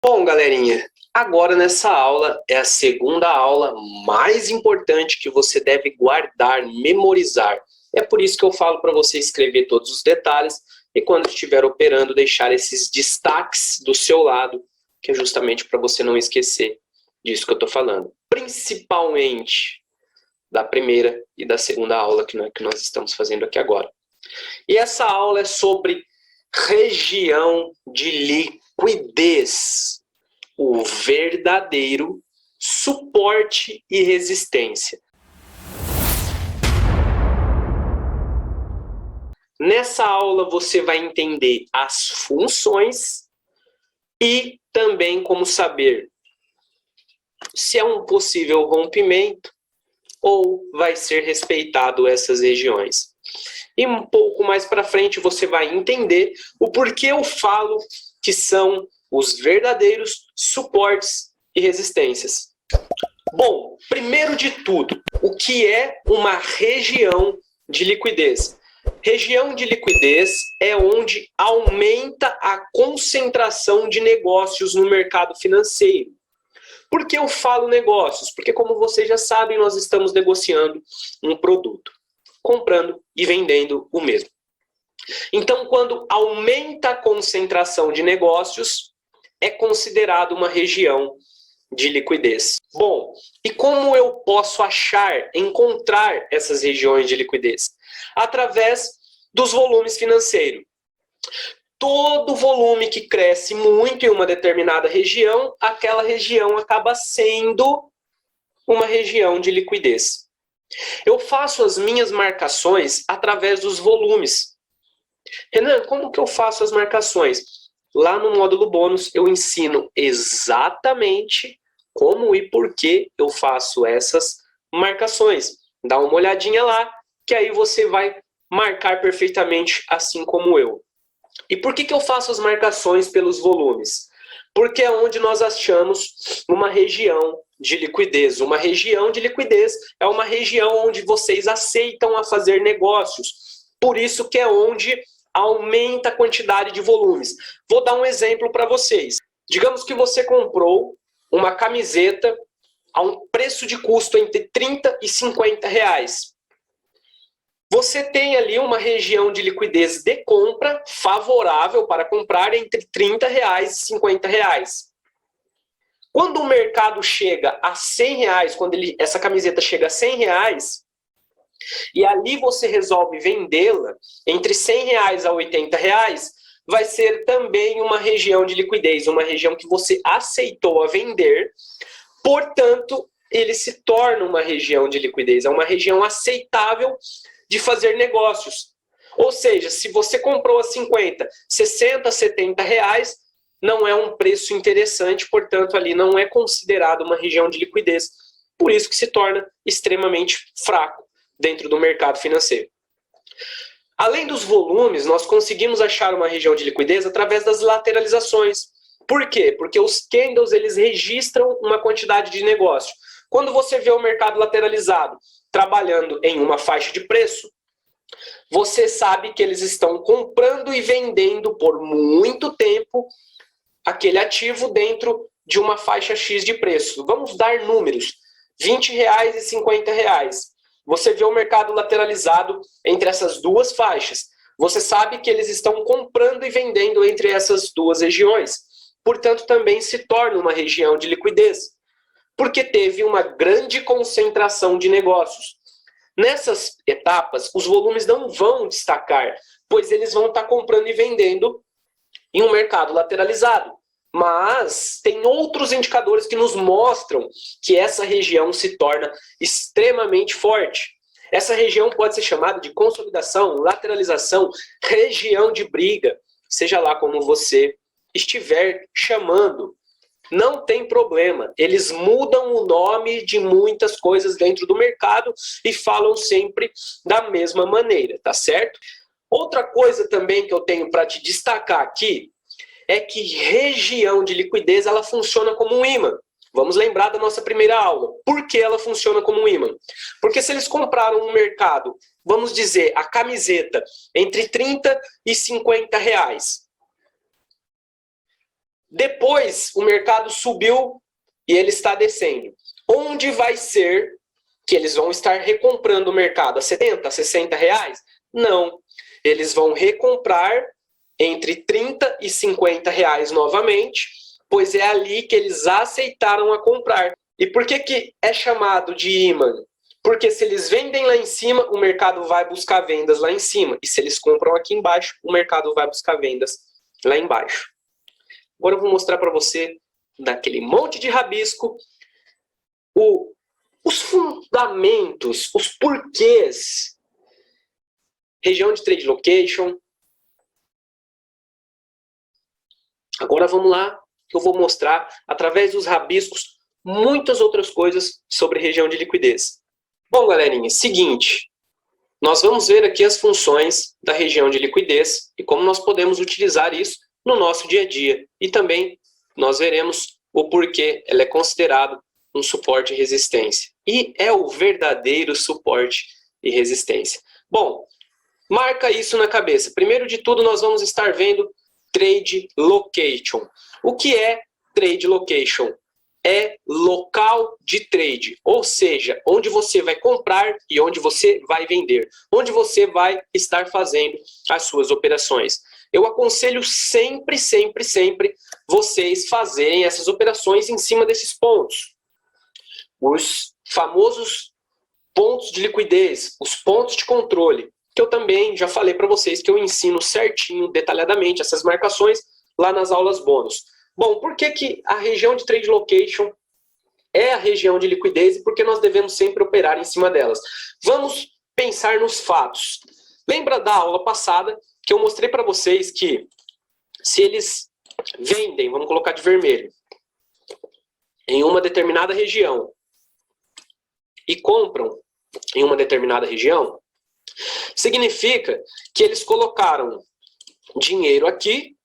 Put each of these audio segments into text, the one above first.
Bom, galerinha, agora nessa aula é a segunda aula mais importante que você deve guardar, memorizar. É por isso que eu falo para você escrever todos os detalhes e quando estiver operando deixar esses destaques do seu lado, que é justamente para você não esquecer disso que eu estou falando. Principalmente da primeira e da segunda aula que nós estamos fazendo aqui agora. E essa aula é sobre região de liquidez, o verdadeiro suporte e resistência. Nessa aula você vai entender as funções e também como saber se é um possível rompimento ou vai ser respeitado essas regiões. E um pouco mais para frente você vai entender o porquê eu falo que são os verdadeiros suportes e resistências. Bom, primeiro de tudo, o que é uma região de liquidez? Região de liquidez é onde aumenta a concentração de negócios no mercado financeiro. Por que eu falo negócios? Porque, como vocês já sabem, nós estamos negociando um produto, comprando e vendendo o mesmo. Então, quando aumenta a concentração de negócios, é considerado uma região de liquidez. Bom, e como eu posso encontrar essas regiões de liquidez? Através dos volumes financeiros. Todo volume que cresce muito em uma determinada região, aquela região acaba sendo uma região de liquidez. Eu faço as minhas marcações através dos volumes. Renan, como que eu faço as marcações? Lá no módulo bônus eu ensino exatamente como e por que eu faço essas marcações. Dá uma olhadinha lá, que aí você vai marcar perfeitamente assim como eu. E por que eu faço as marcações pelos volumes? Porque é onde nós achamos uma região de liquidez. Uma região de liquidez é uma região onde vocês aceitam a fazer negócios. Por isso que é onde aumenta a quantidade de volumes. Vou dar um exemplo para vocês. Digamos que você comprou uma camiseta a um preço de custo entre 30 e 50 reais. Você tem ali uma região de liquidez de compra favorável para comprar entre 30 reais e 50 reais. Quando o mercado chega a 100 reais, quando essa camiseta chega a 100 reais, e ali você resolve vendê-la entre 100 reais a 80 reais, vai ser também uma região de liquidez, uma região que você aceitou a vender, portanto, ele se torna uma região de liquidez, é uma região aceitável de fazer negócios. Ou seja, se você comprou a 50, 60, 70 reais, não é um preço interessante, portanto, ali não é considerado uma região de liquidez. Por isso que se torna extremamente fraco dentro do mercado financeiro. Além dos volumes, nós conseguimos achar uma região de liquidez através das lateralizações. Por quê? Porque os candles eles registram uma quantidade de negócio. Quando você vê o mercado lateralizado trabalhando em uma faixa de preço, você sabe que eles estão comprando e vendendo por muito tempo aquele ativo dentro de uma faixa X de preço. Vamos dar números, 20 reais e 50 reais. Você vê o mercado lateralizado entre essas duas faixas. Você sabe que eles estão comprando e vendendo entre essas duas regiões. Portanto, também se torna uma região de liquidez, porque teve uma grande concentração de negócios. Nessas etapas, os volumes não vão destacar, pois eles vão estar comprando e vendendo em um mercado lateralizado. Mas tem outros indicadores que nos mostram que essa região se torna extremamente forte. Essa região pode ser chamada de consolidação, lateralização, região de briga, seja lá como você estiver chamando. Não tem problema, eles mudam o nome de muitas coisas dentro do mercado e falam sempre da mesma maneira, tá certo? Outra coisa também que eu tenho para te destacar aqui é que região de liquidez ela funciona como um imã. Vamos lembrar da nossa primeira aula. Por que ela funciona como um imã? Porque se eles compraram um mercado, vamos dizer, a camiseta entre 30 e 50 reais, Depois, o mercado subiu e ele está descendo. Onde vai ser que eles vão estar recomprando o mercado? A 70, a 60 reais? Não. Eles vão recomprar entre 30 e 50 reais novamente, pois é ali que eles aceitaram a comprar. E por que é chamado de imã? Porque se eles vendem lá em cima, o mercado vai buscar vendas lá em cima. E se eles compram aqui embaixo, o mercado vai buscar vendas lá embaixo. Agora eu vou mostrar para você, daquele monte de rabisco, os fundamentos, os porquês. Região de trade location. Agora vamos lá, que eu vou mostrar, através dos rabiscos, muitas outras coisas sobre região de liquidez. Bom, galerinha, seguinte, nós vamos ver aqui as funções da região de liquidez e como nós podemos utilizar isso no nosso dia a dia. E também nós veremos o porquê ela é considerado um suporte e resistência. E é o verdadeiro suporte e resistência. Bom, marca isso na cabeça. Primeiro de tudo, nós vamos estar vendo Trade Location. O que é Trade Location? É local de trade, ou seja, onde você vai comprar e onde você vai vender, onde você vai estar fazendo as suas operações. Eu aconselho sempre, sempre, sempre vocês fazerem essas operações em cima desses pontos. Os famosos pontos de liquidez, os pontos de controle, que eu também já falei para vocês que eu ensino certinho, detalhadamente, essas marcações lá nas aulas bônus. Bom, por que a região de Trade Location é a região de liquidez e por que nós devemos sempre operar em cima delas? Vamos pensar nos fatos. Lembra da aula passada que eu mostrei para vocês que se eles vendem, vamos colocar de vermelho, em uma determinada região e compram em uma determinada região, significa que eles colocaram dinheiro aqui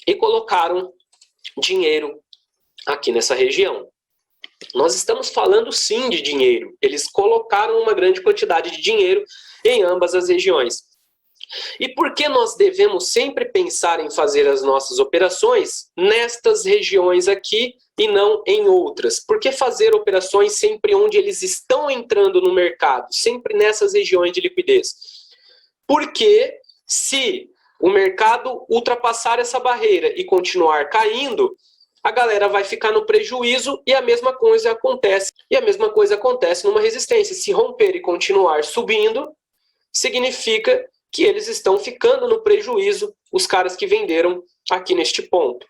e colocaram dinheiro aqui nessa região. Nós estamos falando sim de dinheiro. Eles colocaram uma grande quantidade de dinheiro em ambas as regiões. E por que nós devemos sempre pensar em fazer as nossas operações nestas regiões aqui e não em outras? Por que fazer operações sempre onde eles estão entrando no mercado, sempre nessas regiões de liquidez? Porque se o mercado ultrapassar essa barreira e continuar caindo, a galera vai ficar no prejuízo e a mesma coisa acontece. E a mesma coisa acontece numa resistência. Se romper e continuar subindo, significa que eles estão ficando no prejuízo, os caras que venderam aqui neste ponto.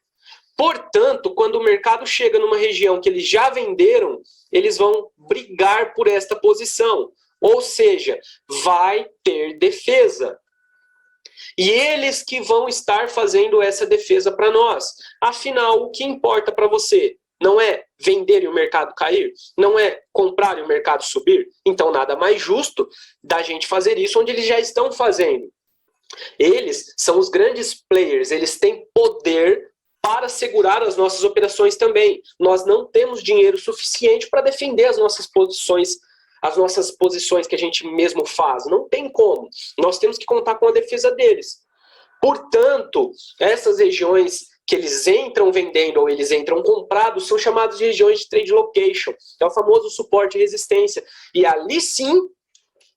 Portanto, quando o mercado chega numa região que eles já venderam, eles vão brigar por esta posição. Ou seja, vai ter defesa. E eles que vão estar fazendo essa defesa para nós. Afinal, o que importa para você? Não é vender e o mercado cair? Não é comprar e o mercado subir? Então, nada mais justo da gente fazer isso onde eles já estão fazendo. Eles são os grandes players, eles têm poder para segurar as nossas operações também. Nós não temos dinheiro suficiente para defender as nossas posições que a gente mesmo faz. Não tem como. Nós temos que contar com a defesa deles. Portanto, essas regiões que eles entram vendendo ou eles entram comprados são chamadas de regiões de trade location. É o famoso suporte e resistência. E ali sim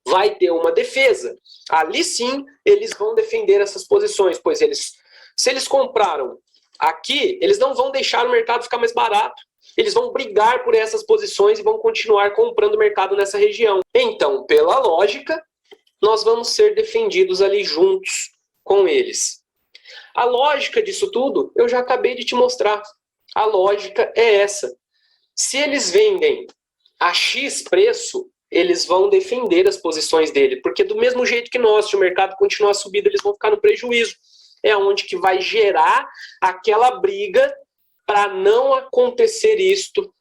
vai ter uma defesa. Ali sim eles vão defender essas posições, pois se eles compraram aqui, eles não vão deixar o mercado ficar mais barato. Eles vão brigar por essas posições e vão continuar comprando o mercado nessa região. Então, pela lógica, nós vamos ser defendidos ali juntos com eles. A lógica disso tudo, eu já acabei de te mostrar. A lógica é essa. Se eles vendem a X preço, eles vão defender as posições dele, porque do mesmo jeito que nós, se o mercado continuar subindo, eles vão ficar no prejuízo. É onde que vai gerar aquela briga para não acontecer isto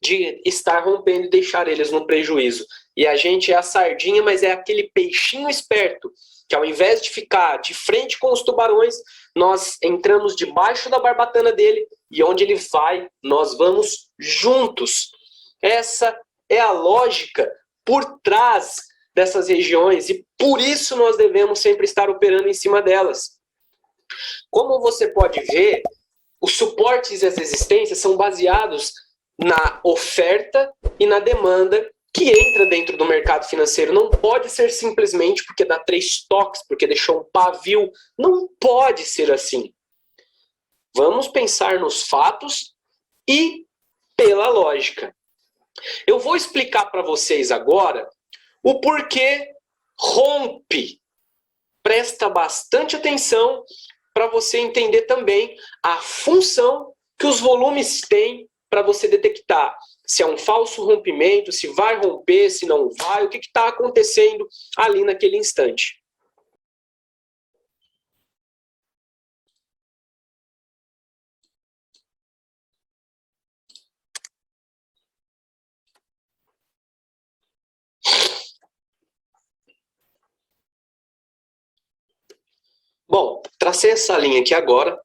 de estar rompendo e deixar eles no prejuízo. E a gente é a sardinha, mas é aquele peixinho esperto, que ao invés de ficar de frente com os tubarões, nós entramos debaixo da barbatana dele e onde ele vai, nós vamos juntos. Essa é a lógica por trás dessas regiões e por isso nós devemos sempre estar operando em cima delas. Como você pode ver, os suportes e as resistências são baseados na oferta e na demanda que entra dentro do mercado financeiro. Não pode ser simplesmente porque dá 3 toques, porque deixou um pavio. Não pode ser assim. Vamos pensar nos fatos e pela lógica. Eu vou explicar para vocês agora o porquê rompe. Presta bastante atenção para você entender também a função que os volumes têm para você detectar se é um falso rompimento, se vai romper, se não vai, o que está acontecendo ali naquele instante. Bom, tracei essa linha aqui agora,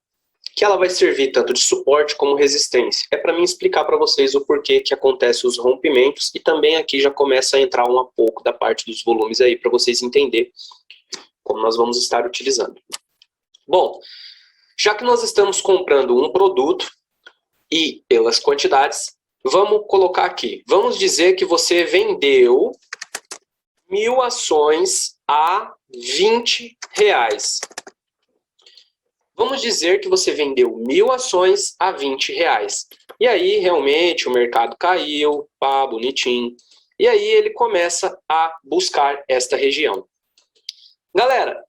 que ela vai servir tanto de suporte como resistência. É para mim explicar para vocês o porquê que acontecem os rompimentos e também aqui já começa a entrar um pouco da parte dos volumes aí para vocês entenderem como nós vamos estar utilizando. Bom, já que nós estamos comprando um produto e pelas quantidades, vamos colocar aqui. Vamos dizer que você vendeu 1.000 ações a R$20. Vamos dizer que você vendeu 1.000 ações a R$20. E aí, realmente, o mercado caiu, pá, bonitinho. E aí ele começa a buscar esta região. Galera,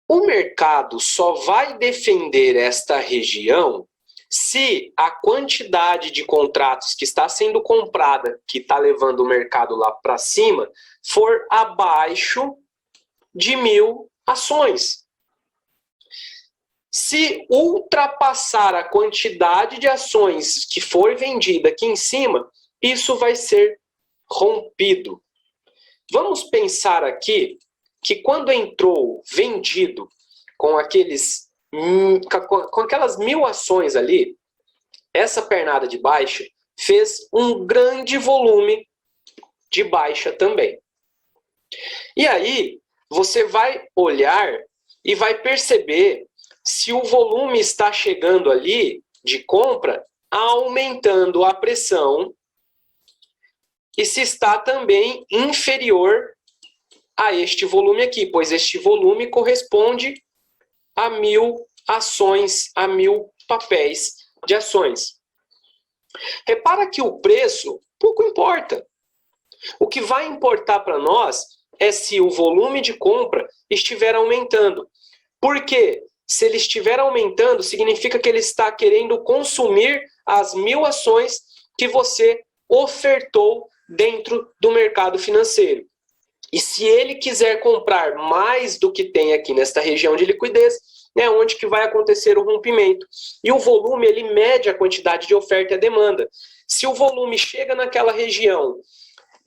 o mercado só vai defender esta região se a quantidade de contratos que está sendo comprada, que está levando o mercado lá para cima, for abaixo de 1.000 ações. Se ultrapassar a quantidade de ações que for vendida aqui em cima, isso vai ser rompido. Vamos pensar aqui que quando entrou vendido com aquelas 1.000 ações ali, essa pernada de baixa fez um grande volume de baixa também. E aí, você vai olhar e vai perceber se o volume está chegando ali de compra, aumentando a pressão, e se está também inferior a este volume aqui, pois este volume corresponde a 1.000 ações, a 1.000 papéis de ações. Repara que o preço pouco importa. O que vai importar para nós é se o volume de compra estiver aumentando. Por quê? Se ele estiver aumentando, significa que ele está querendo consumir as 1.000 ações que você ofertou dentro do mercado financeiro. E se ele quiser comprar mais do que tem aqui nesta região de liquidez, é onde que vai acontecer o rompimento. E o volume, ele mede a quantidade de oferta e a demanda. Se o volume chega naquela região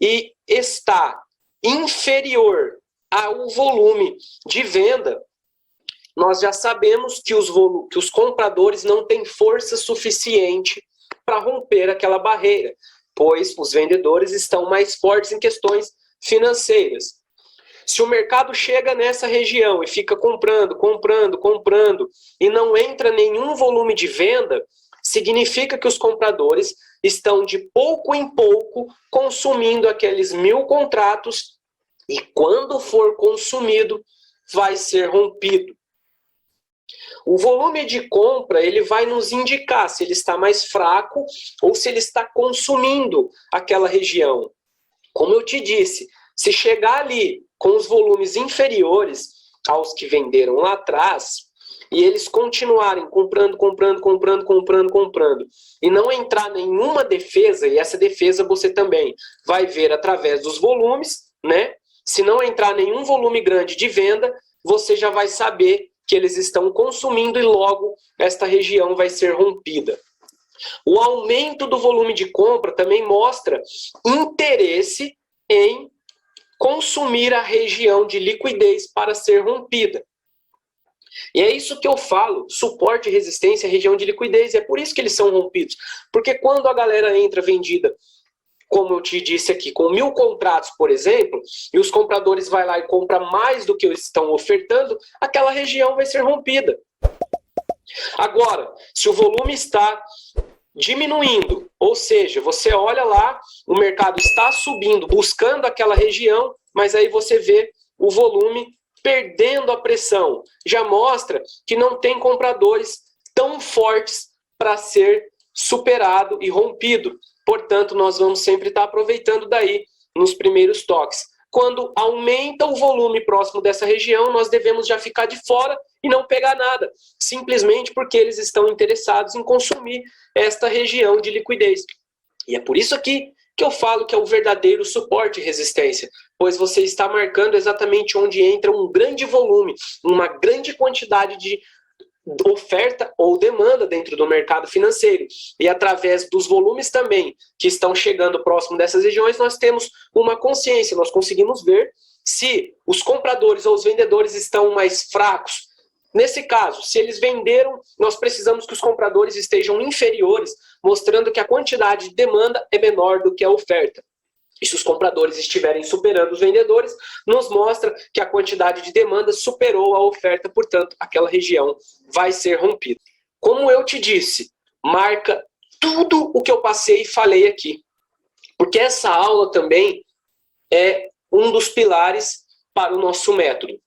e está inferior ao volume de venda, nós já sabemos que os compradores não têm força suficiente para romper aquela barreira, pois os vendedores estão mais fortes em questões financeiras. Se o mercado chega nessa região e fica comprando, e não entra nenhum volume de venda, significa que os compradores estão de pouco em pouco consumindo aqueles 1.000 contratos e quando for consumido, vai ser rompido. O volume de compra, ele vai nos indicar se ele está mais fraco ou se ele está consumindo aquela região. Como eu te disse, se chegar ali com os volumes inferiores aos que venderam lá atrás, e eles continuarem comprando, e não entrar nenhuma defesa, e essa defesa você também vai ver através dos volumes, né? Se não entrar nenhum volume grande de venda, você já vai saber que eles estão consumindo e logo esta região vai ser rompida. O aumento do volume de compra também mostra interesse em consumir a região de liquidez para ser rompida. E é isso que eu falo, suporte e resistência, região de liquidez, é por isso que eles são rompidos. Porque quando a galera entra vendida, como eu te disse aqui, com 1.000 contratos, por exemplo, e os compradores vão lá e compram mais do que eles estão ofertando, aquela região vai ser rompida. Agora, se o volume está diminuindo, ou seja, você olha lá, o mercado está subindo, buscando aquela região, mas aí você vê o volume perdendo a pressão. Já mostra que não tem compradores tão fortes para ser superado e rompido. Portanto, nós vamos sempre estar aproveitando daí nos primeiros toques. Quando aumenta o volume próximo dessa região, nós devemos já ficar de fora e não pegar nada, simplesmente porque eles estão interessados em consumir esta região de liquidez. E é por isso aqui que eu falo que é o verdadeiro suporte e resistência, pois você está marcando exatamente onde entra um grande volume, uma grande quantidade de oferta ou demanda dentro do mercado financeiro. E através dos volumes também que estão chegando próximo dessas regiões, nós temos uma consciência, nós conseguimos ver se os compradores ou os vendedores estão mais fracos. Nesse caso, se eles venderam, nós precisamos que os compradores estejam inferiores, mostrando que a quantidade de demanda é menor do que a oferta. E se os compradores estiverem superando os vendedores, nos mostra que a quantidade de demanda superou a oferta, portanto, aquela região vai ser rompida. Como eu te disse, marca tudo o que eu passei e falei aqui. Porque essa aula também é um dos pilares para o nosso método.